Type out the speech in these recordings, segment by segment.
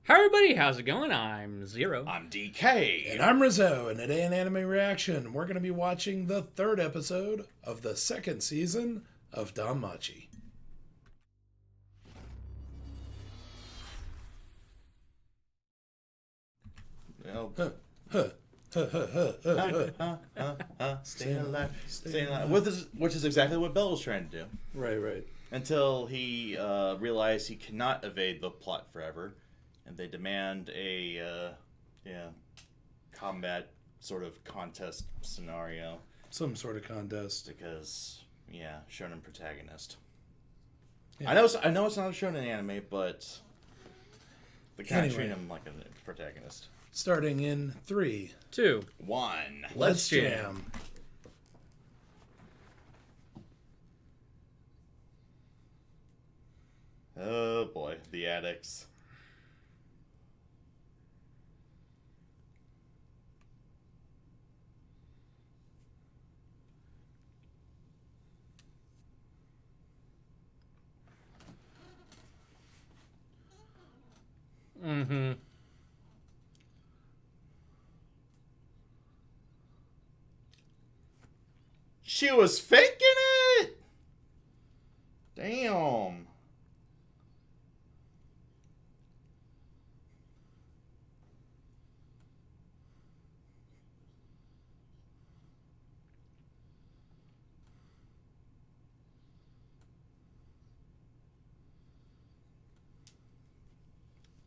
Hi everybody, how's it going? I'm Zero. I'm DK. And I'm Rizzo, and today in Anime Reaction, we're going to be watching the third episode of the second season of DanMachi. Well, staying alive. Staying alive. Which is exactly what Bell was trying to do. Right. Until he realized he cannot evade the plot forever. And they demand a combat sort of contest scenario. Some sort of contest. Because, shonen protagonist. Yeah. I know it's not a shonen anime, but they kind of treat him like a protagonist. Starting in 3, 2, 1. Let's jam. Oh boy, the addicts. Mm-hmm. She was faking it! Damn.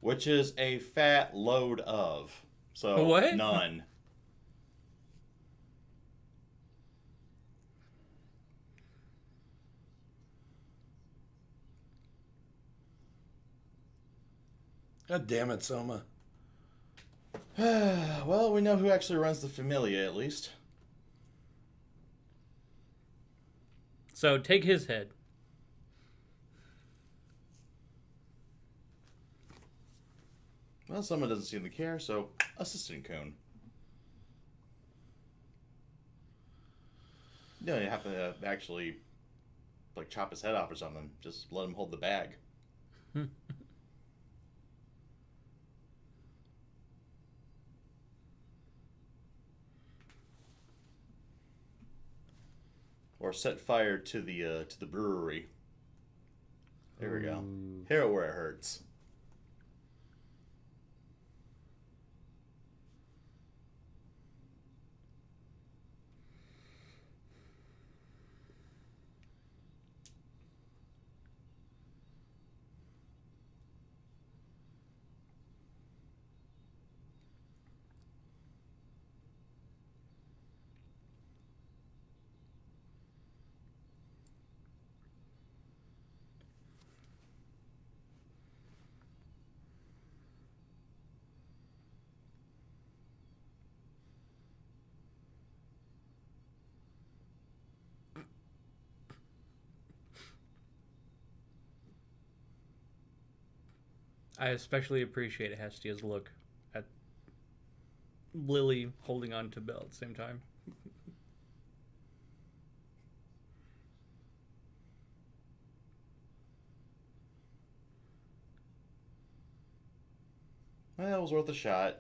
Which is a fat load of. So, What? None. God damn it, Soma. Well, we know who actually runs the Familia, at least. So take his head. Well, someone doesn't seem to care, so Assistant Coon. You have to actually, chop his head off or something. Just let him hold the bag. Or set fire to the brewery. There we go. Hit it where it hurts. I especially appreciate Hestia's look at Lily holding on to Belle at the same time. Well, it was worth a shot.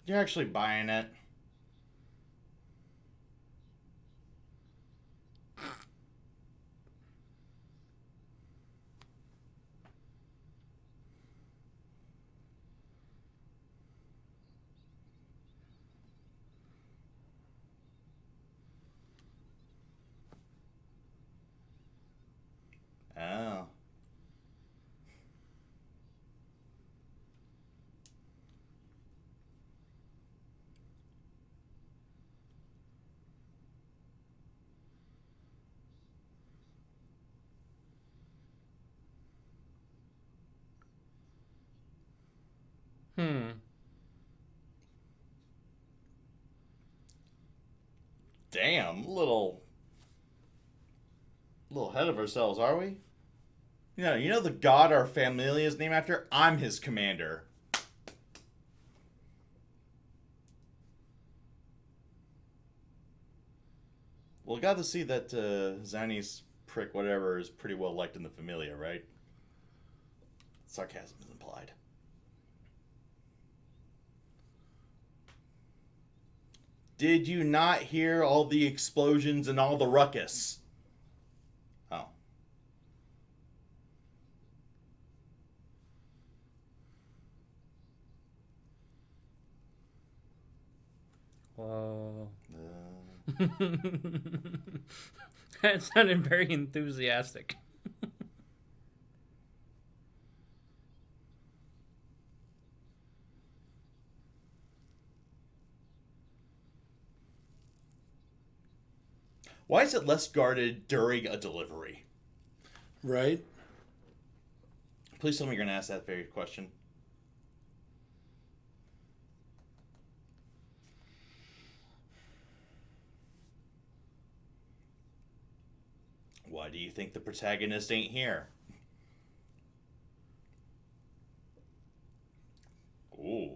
You're actually buying it. Oh. Hmm. Damn, little ahead of ourselves, are we? You know the god our family is named after? I'm his commander. Well, got to see that Zani's prick, whatever, is pretty well liked in the Familia, right? Sarcasm is implied. Did you not hear all the explosions and all the ruckus? Oh. Whoa. That sounded very enthusiastic. Why is it less guarded during a delivery? Right? Please tell me you're going to ask that very question. Why do you think the protagonist ain't here? Ooh.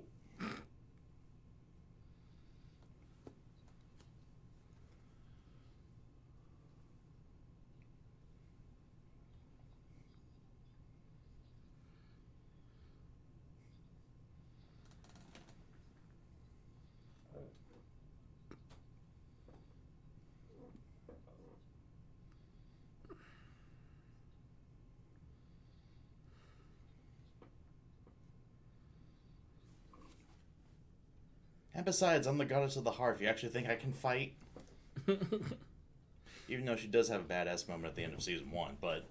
And besides, I'm the goddess of the hearth. You actually think I can fight? Even though she does have a badass moment at the end of season 1, but...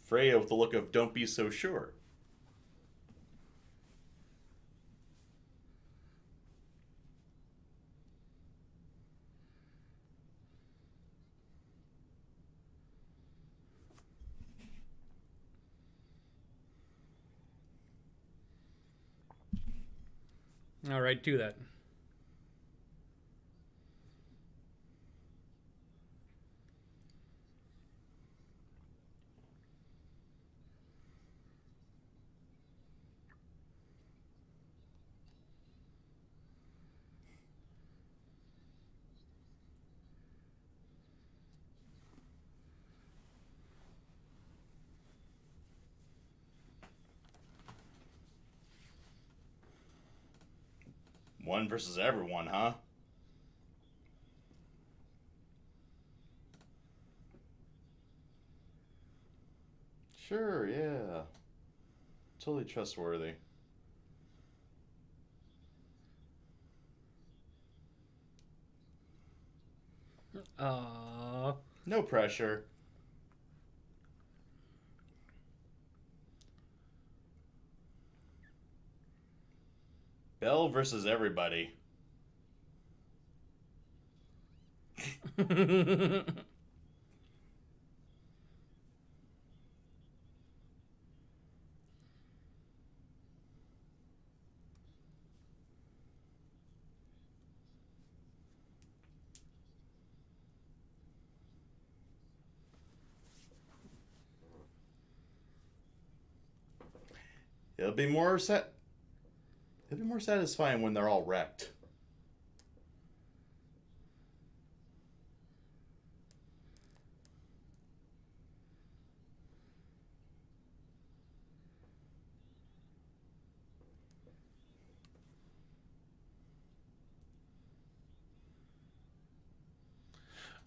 Freya with the look of don't be so sure. All right, do that. One versus everyone, huh? Sure, yeah. Totally trustworthy. Aww. No pressure. Belle versus everybody. It'll be more satisfying when they're all wrecked.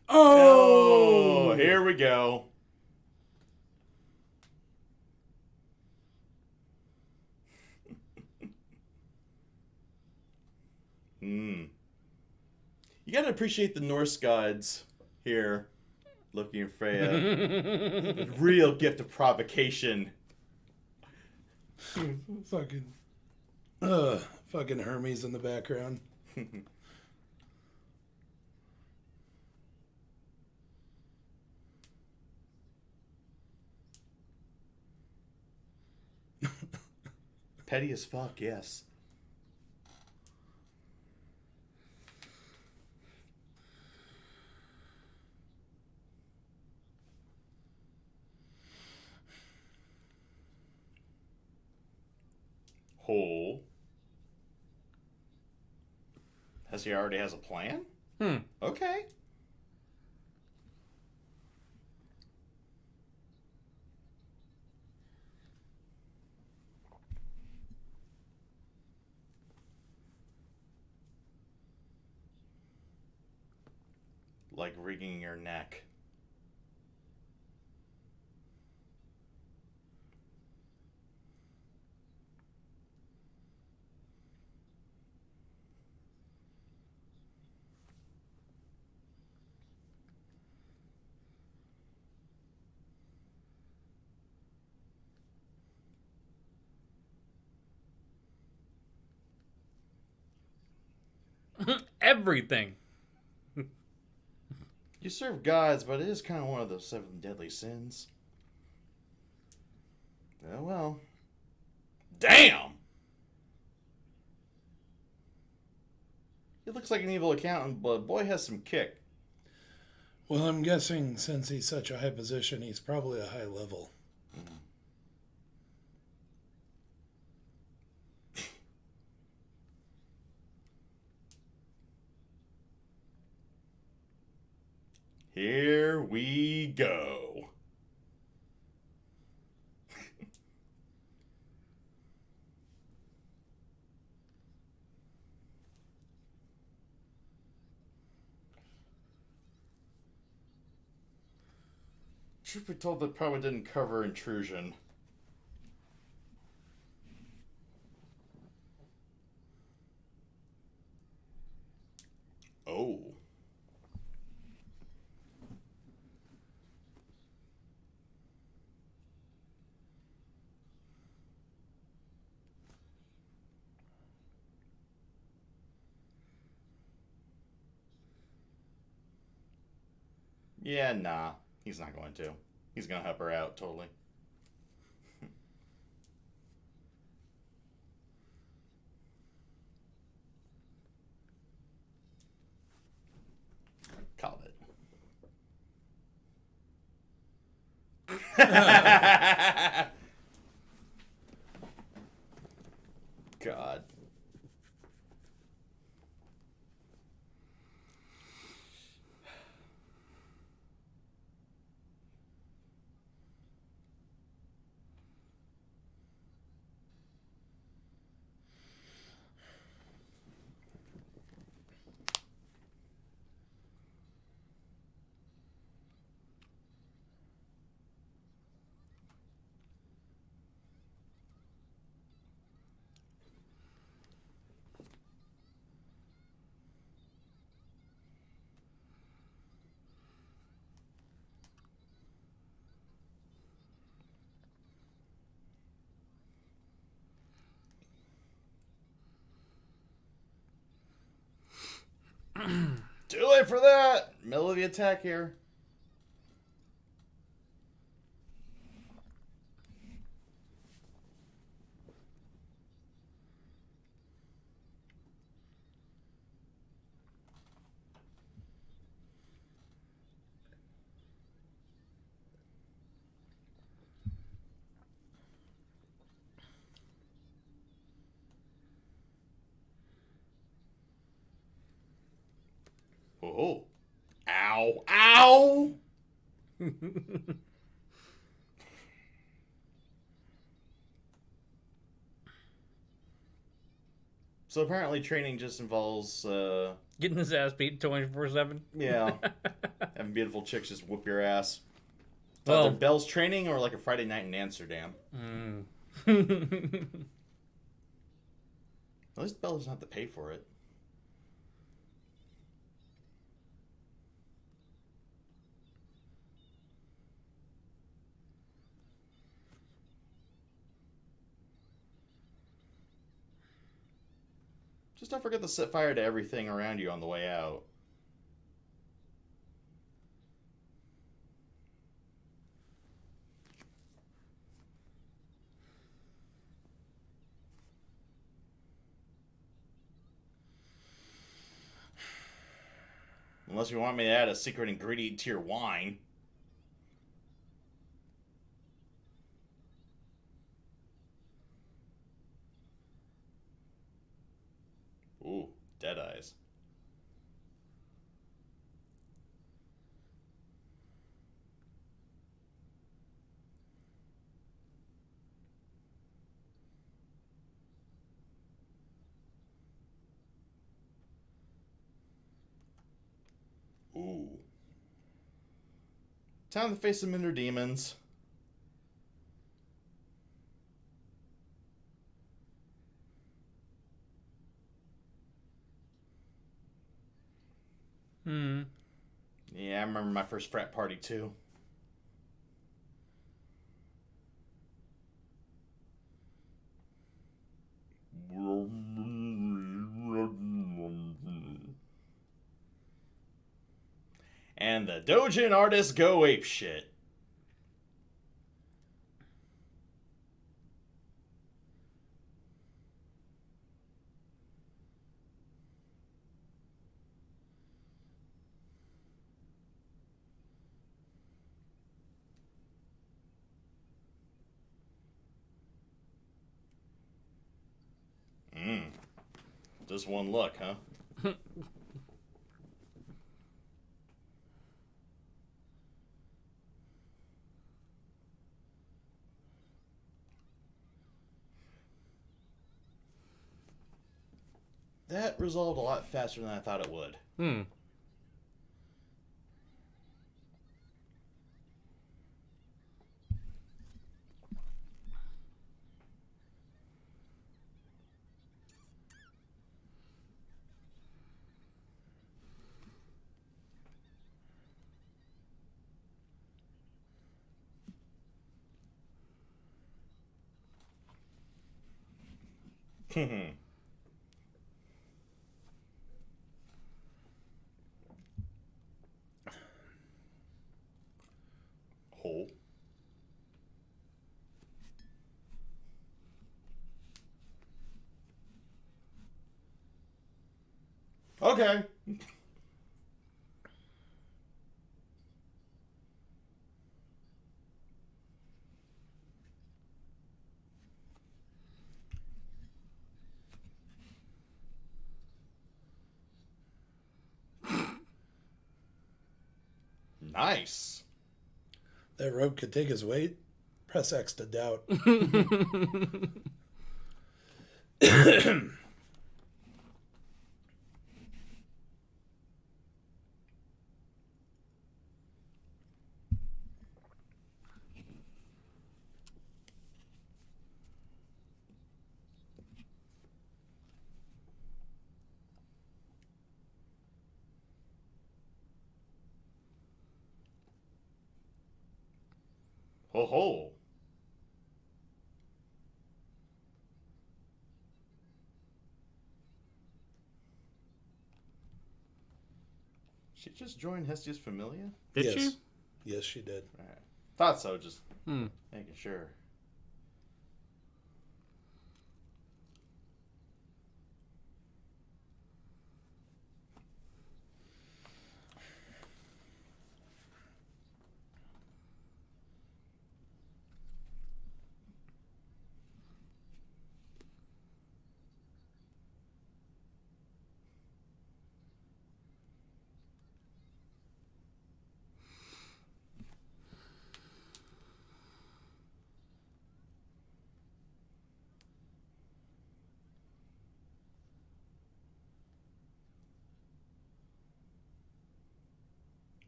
Oh! Here we go. gotta appreciate the Norse gods here. Loki and Freya. The real gift of provocation. Fucking Hermes in the background. Petty as fuck, yes. Hole. He already has a plan? Okay. Like wringing your neck. Everything. You serve gods, but it is kind of one of the 7 deadly sins. Oh well. Damn! He looks like an evil accountant, but boy has some kick. Well, I'm guessing since he's such a high position, he's probably a high level. Here we go. Truth be told, that probably didn't cover intrusion. Oh. Yeah, nah. He's not going to. He's going to help her out, totally. Called it. God. Too late for that! Middle of the attack here. Oh. Ow. Ow! So apparently training just involves, Getting his ass beat 24/7. yeah, having beautiful chicks just whoop your ass. Well, Either Bell's training or like a Friday night in Amsterdam. At least Bell doesn't have to pay for it. Just don't forget to set fire to everything around you on the way out. Unless you want me to add a secret ingredient to your wine. Ooh, dead eyes. Ooh. Time to face some inner demons. Yeah, I remember my first frat party too. And the Dojin artists go apeshit. Just one look, huh? That resolved a lot faster than I thought it would. Hole. Okay. Nice. That rope could take his weight. Press X to doubt. Ho ho. She just joined Hestia's Familia? Did Yes. she? Yes, she did. Right. Thought so, just making sure.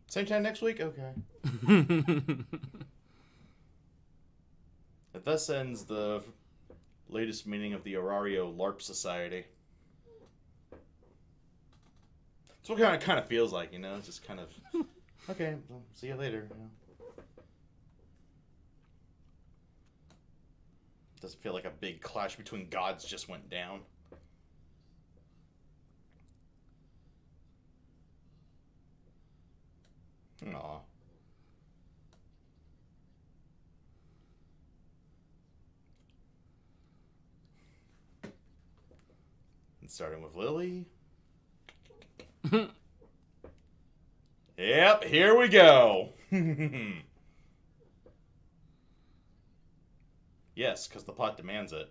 Same time next week? Okay. It thus ends the latest meeting of the Aurario LARP Society. That's what it kind of feels like, you know? It's just kind of, okay, well, see you later. You know? Doesn't feel like a big clash between gods just went down. Aw. And starting with Lily. Yep, here we go. Yes, because the plot demands it.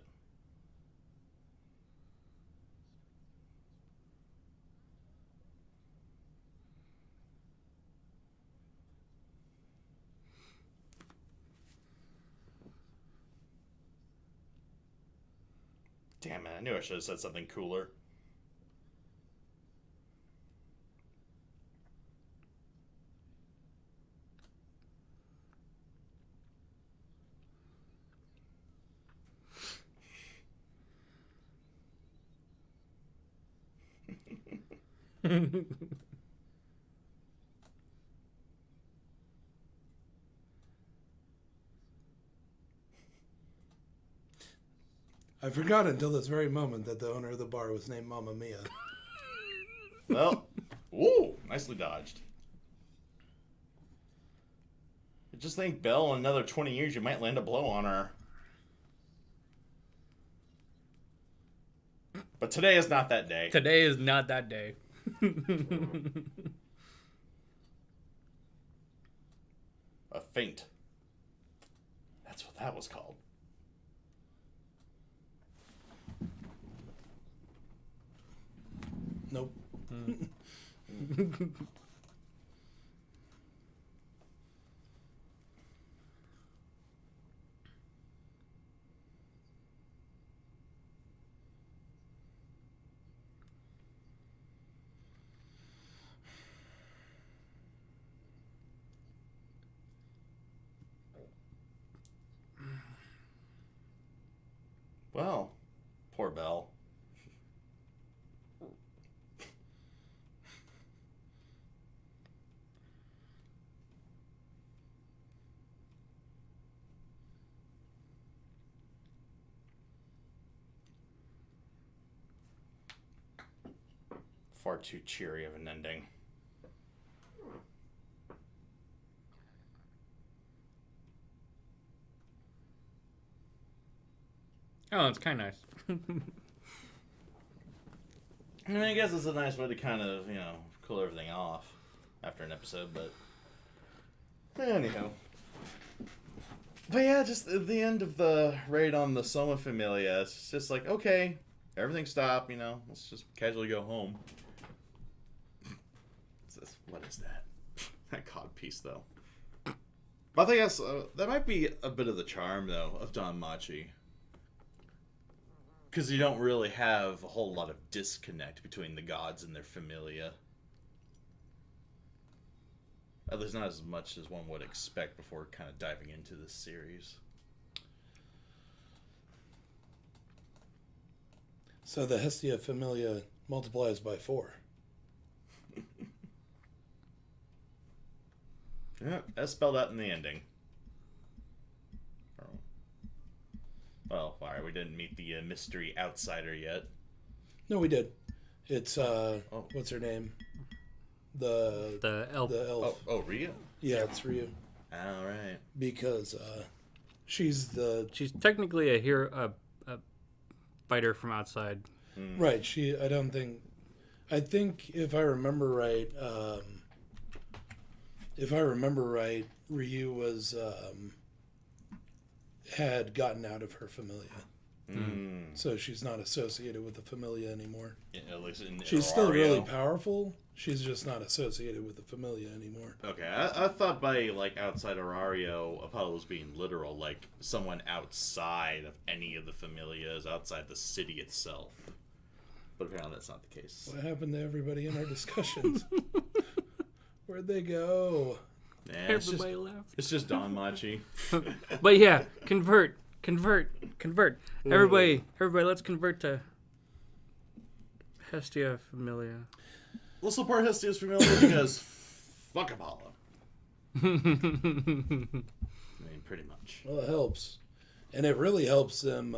Damn it, I knew I should have said something cooler. I forgot until this very moment that the owner of the bar was named Mamma Mia. Well, ooh, nicely dodged. I just think, Belle, in another 20 years, you might land a blow on her. But today is not that day. Today is not that day. A feint. That's what that was called. Nope. Well, poor Belle. Far too cheery of an ending. Oh, it's kind of nice. I mean, I guess it's a nice way to kind of, cool everything off after an episode, but anyhow. But yeah, just at the end of the raid on the Soma Familia, it's just like, okay, everything stop, let's just casually go home. What is that? That cod piece, though. But I think that might be a bit of the charm, though, of DanMachi. Because you don't really have a whole lot of disconnect between the gods and their familia. At least not as much as one would expect before kind of diving into this series. So the Hestia Familia multiplies by 4. Yeah, that's spelled out in the ending. Well, alright, we didn't meet the mystery outsider yet. No, we did. It's, what's her name? The elf. The elf. Oh, Ryu? Yeah, it's Ryu. Alright. Because, she's technically a hero, a fighter from outside. Right, I think if I remember right, Ryu was, had gotten out of her familia. So she's not associated with the familia anymore. Yeah, at least she's still really powerful. She's just not associated with the familia anymore. Okay, I thought by, outside Aurario, Apollo was being literal, someone outside of any of the familias, outside the city itself. But apparently that's not the case. What happened to everybody in our discussions? Where'd they go? Yeah, Everybody left. It's just DanMachi. But yeah, convert. Everybody, let's convert to Hestia Familia. Let's support Hestia's Familia because fuck Apollo. I mean, pretty much. Well, it helps. And it really helps them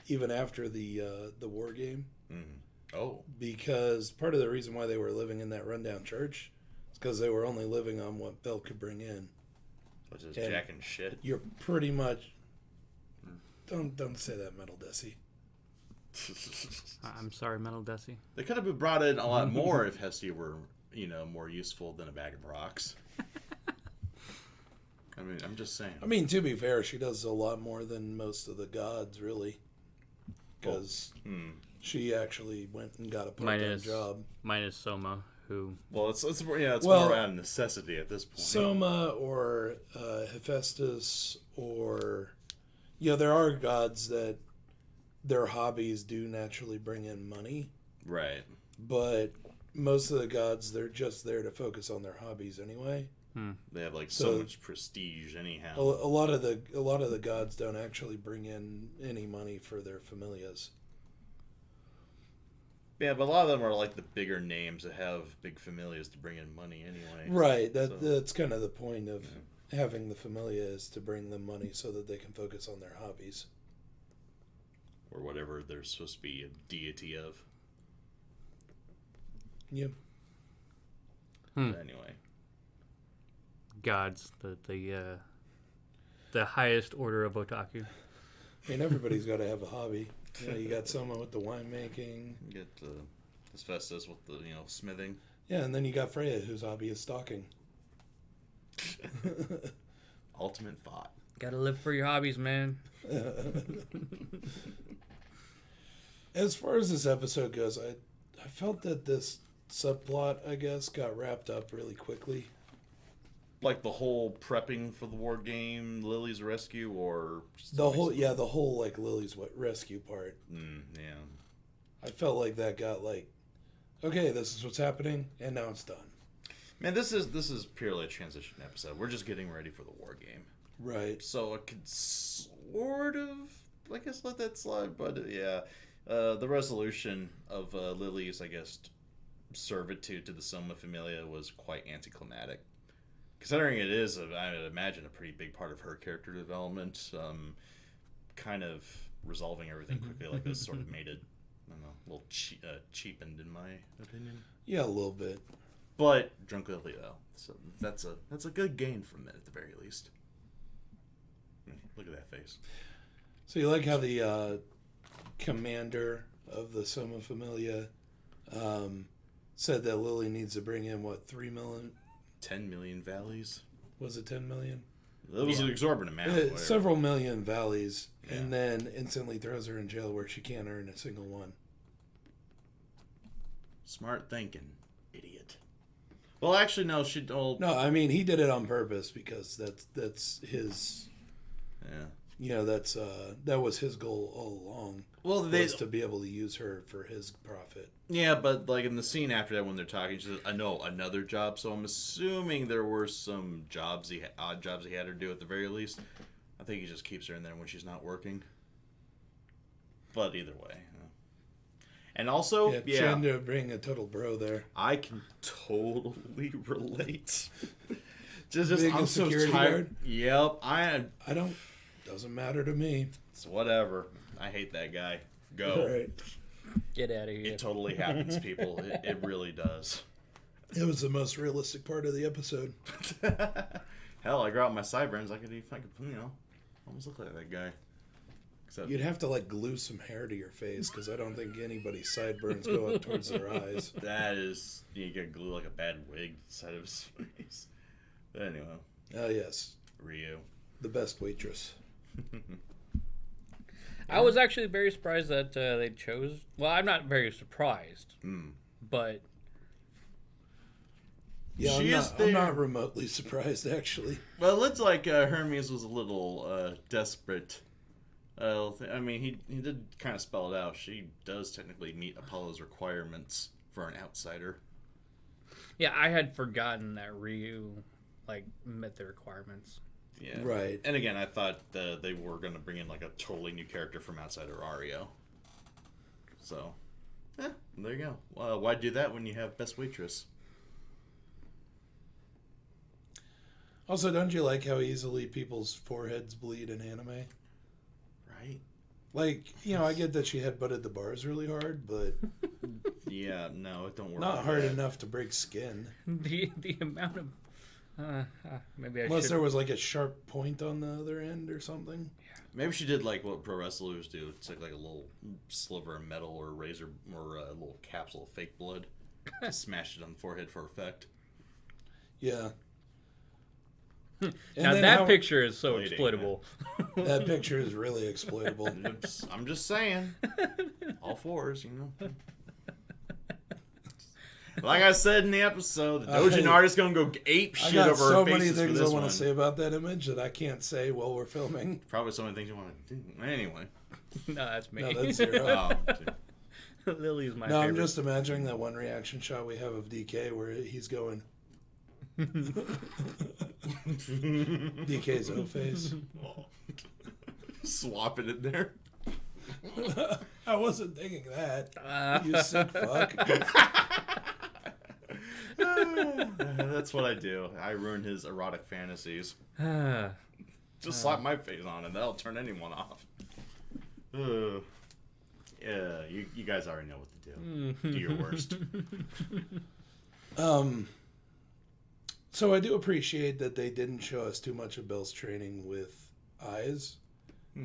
even after the war game. Oh. Because part of the reason why they were living in that rundown church, It's because they were only living on what Bell could bring in. Which is And jack and shit. You're pretty much... Don't say that, Metal Desi. I'm sorry, Metal Desi. They could have brought in a lot more if Hestia were, more useful than a bag of rocks. I mean, I'm just saying. I mean, to be fair, she does a lot more than most of the gods, really. Because she actually went and got a part-time job. Minus Soma, who... Well, it's more out of necessity at this point. Soma or Hephaestus or... there are gods that their hobbies do naturally bring in money. Right. But most of the gods, they're just there to focus on their hobbies anyway. They have so much prestige anyhow. A lot of the gods don't actually bring in any money for their familias. Yeah, but a lot of them are like the bigger names that have big familias to bring in money anyway. Right. That's kind of the point of having the familia, is to bring them money so that they can focus on their hobbies. Or whatever they're supposed to be a deity of. Yep. But anyway. Gods, the highest order of otaku. I mean, everybody's got to have a hobby. You got Soma with the winemaking. You get Hephaestus with the smithing. Yeah, and then you got Freya, whose hobby is stalking. Ultimate thought. Gotta live for your hobbies, man. As far as this episode goes, I felt that this subplot, I guess, got wrapped up really quickly. Like the whole prepping for the war game, Lily's rescue, or the whole like Lily's rescue part. Yeah. I felt like that got okay, this is what's happening, and now it's done. Man, this is purely a transition episode. We're just getting ready for the war game. Right. So I could sort of, I guess, let that slide, but yeah. The resolution of Lily's, I guess, servitude to the Soma Familia was quite anticlimactic. Considering it is, I would imagine, a pretty big part of her character development, kind of resolving everything quickly like this sort of made it, I don't know, a little cheapened in my opinion. Yeah, a little bit. But drunkenly though, so that's a good gain from it at the very least. Look at that face. So you like how the commander of the Soma Familia said that Lily needs to bring in 3 million? 10 million valleys. Was it 10 million? It was an exorbitant amount. Several million valleys, and then instantly throws her in jail where she can't earn a single one. Smart thinking, idiot. Well, actually, no. She told. No, I mean he did it on purpose because that's his. Yeah. That was his goal all along. Well, was to be able to use her for his profit. Yeah, but in the scene after that when they're talking, she says, "I know another job." So I'm assuming there were some odd jobs he had her do at the very least. I think he just keeps her in there when she's not working. But either way, and also, trying to bring a total bro there. I can totally relate. just being I'm a so security tired. guard? Yep, I don't. Doesn't matter to me. It's whatever. I hate that guy. Go. Right. Get out of here. It totally happens, people. It really does. It was the most realistic part of the episode. Hell, I grow out my sideburns. I could almost look like that guy. Except You'd have to glue some hair to your face because I don't think anybody's sideburns go up towards their eyes. that is, you get glue like a bad wig to the side of his face. But anyway. Oh, yes. Ryu. The best waitress. I was actually very surprised that they chose... Well, I'm not very surprised, but... Yeah, I'm not remotely surprised, actually. Well, it looks like Hermes was a little desperate. I mean, he did kind of spell it out. She does technically meet Apollo's requirements for an outsider. Yeah, I had forgotten that Ryu, met the requirements. Yeah. Right. And again, I thought they were going to bring in a totally new character from outside of Ario. So, there you go. Why do that when you have Best Waitress? Also, don't you like how easily people's foreheads bleed in anime? Right. I get that she headbutted the bars really hard, but Yeah, no, it don't work. Not like hard that. enough to break skin. The amount of maybe I Unless should. there was like a sharp point on the other end or something. Maybe she did like what pro wrestlers do. It's like a little sliver of metal or razor or a little capsule of fake blood. Just smash it on the forehead for effect. Yeah. Now that picture is so Blading, exploitable. That picture is really exploitable. I'm just saying. All fours, you know. Like I said in the episode, the Dojin artist gonna go ape I shit got over so her many faces for things I this want one. to say about that image that I can't say while we're filming. Probably so many things you want to do. Anyway. No, that's me. No, that's zero. Oh, Lily's my No, favorite. I'm just imagining that one reaction shot we have of DK where he's going. DK's O face. swapping it there. I wasn't thinking that. You sick fuck. That's what I do. I ruin his erotic fantasies. Just slap my face on and that'll turn anyone off. Yeah, you guys already know what to do. Do your worst. So I do appreciate that they didn't show us too much of Bell's training with eyes.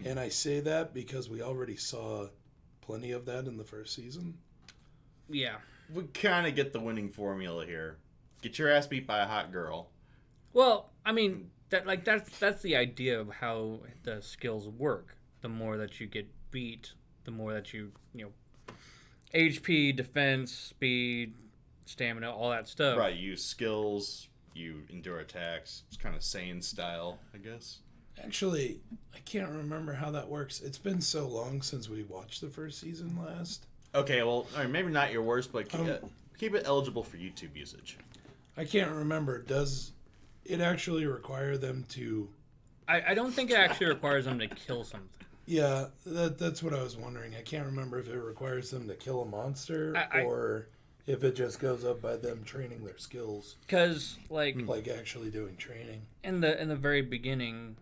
And I say that because we already saw plenty of that in the first season. Yeah. We kind of get the winning formula here. Get your ass beat by a hot girl. Well, I mean, that's the idea of how the skills work. The more that you get beat, the more that you HP, defense, speed, stamina, all that stuff. Right, you use skills, you endure attacks. It's kind of Saiyan style, I guess. Actually, I can't remember how that works. It's been so long since we watched the first season last. Okay, well, all right, maybe not your worst, but keep it eligible for YouTube usage. I can't remember. Does it actually require them to... I don't think it actually requires them to kill something. Yeah, that's what I was wondering. I can't remember if it requires them to kill a monster or if it just goes up by them training their skills. Because, like actually doing training. in the very beginning,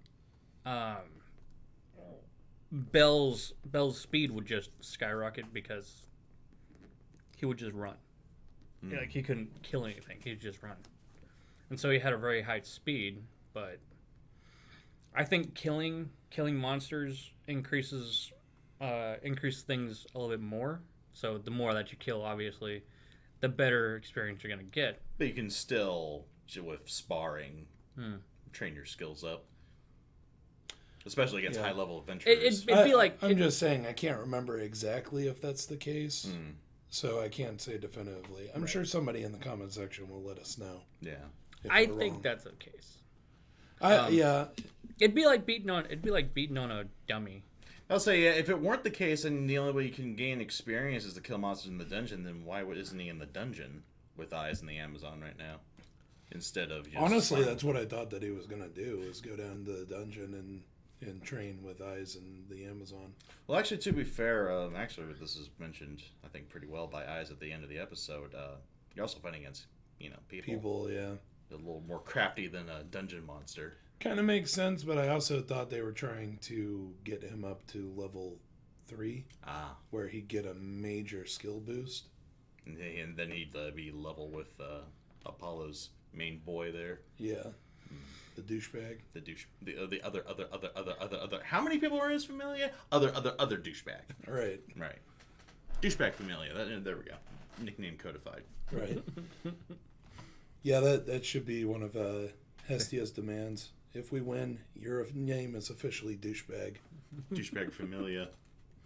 Bell's speed would just skyrocket because he would just run. Like he couldn't kill anything; he'd just run, and so he had a very high speed. But I think killing monsters increases things a little bit more. So the more that you kill, obviously, the better experience you're gonna get. But you can still, with sparring, train your skills up. Especially against high-level adventurers. It'd be like... I'm just saying I can't remember exactly if that's the case. So I can't say definitively. I'm sure somebody in the comment section will let us know. Yeah. I think that's the case. Yeah. It'd be like beating on a dummy. I'll say, yeah, if it weren't the case and the only way you can gain experience is to kill monsters in the dungeon, then why isn't he in the dungeon with eyes in the Amazon right now? Instead of just... Honestly, that's what I thought that he was going to do, was go down to the dungeon and train with eyes in the Amazon. Well, actually, to be fair, actually, this is mentioned, I think, pretty well by Eyes at the end of the episode. You're also fighting against, people. People, yeah. A little more crafty than a dungeon monster. Kind of makes sense, but I also thought they were trying to get him up to level 3, where he'd get a major skill boost. And then he'd be level with Apollo's main boy there. Yeah. The douchebag. The other. How many people are in his familia? Other douchebag. Right. Right. Douchebag familia. There we go. Nickname codified. Right. Yeah, that should be one of Hestia's demands. If we win, your name is officially douchebag. Douchebag familia.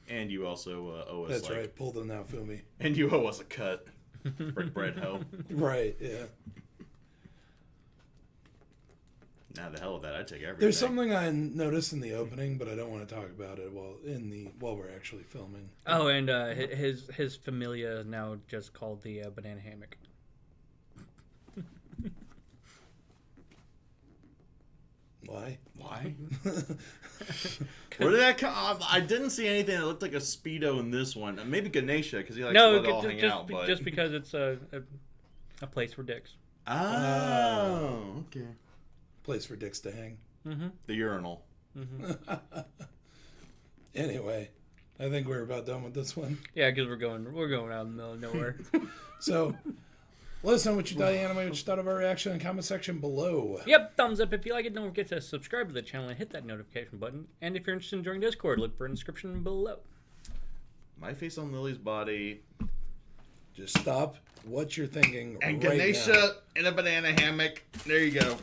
And you also owe us. That's right. Pull them now, Fumi. And you owe us a cut. Brick bread hoe. Right. Yeah. Now the hell with that, I take everything. There's something I noticed in the opening, but I don't want to talk about it while we're actually filming. Oh, and his familia is now just called the banana hammock. Why? Where did that come? I didn't see anything that looked like a Speedo in this one. Maybe Ganesha, because he likes to let it all hang out. But... just because it's a place for dicks. Oh, okay. Place for dicks to hang. The urinal. Anyway, I think we're about done with this one. Yeah, because we're going out in the middle of nowhere. So, let us know what you thought of the anime, what you thought of our reaction in the comment section below. Yep, thumbs up if you like it. Don't forget to subscribe to the channel and hit that notification button. And if you're interested in joining Discord, look for an description below. My face on Lily's body. Just stop what you're thinking And right Ganesha now. in a banana hammock. There you go.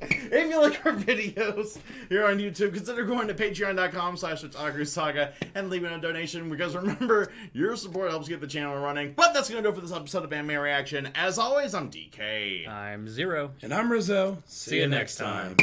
If you like our videos here on YouTube, consider going to patreon.com/Otaku Saga and leaving a donation, because remember, your support helps get the channel running. But that's going to do it for this episode of Anime Reaction. As always, I'm DK. I'm Zero. And I'm Rizzo. See you next time.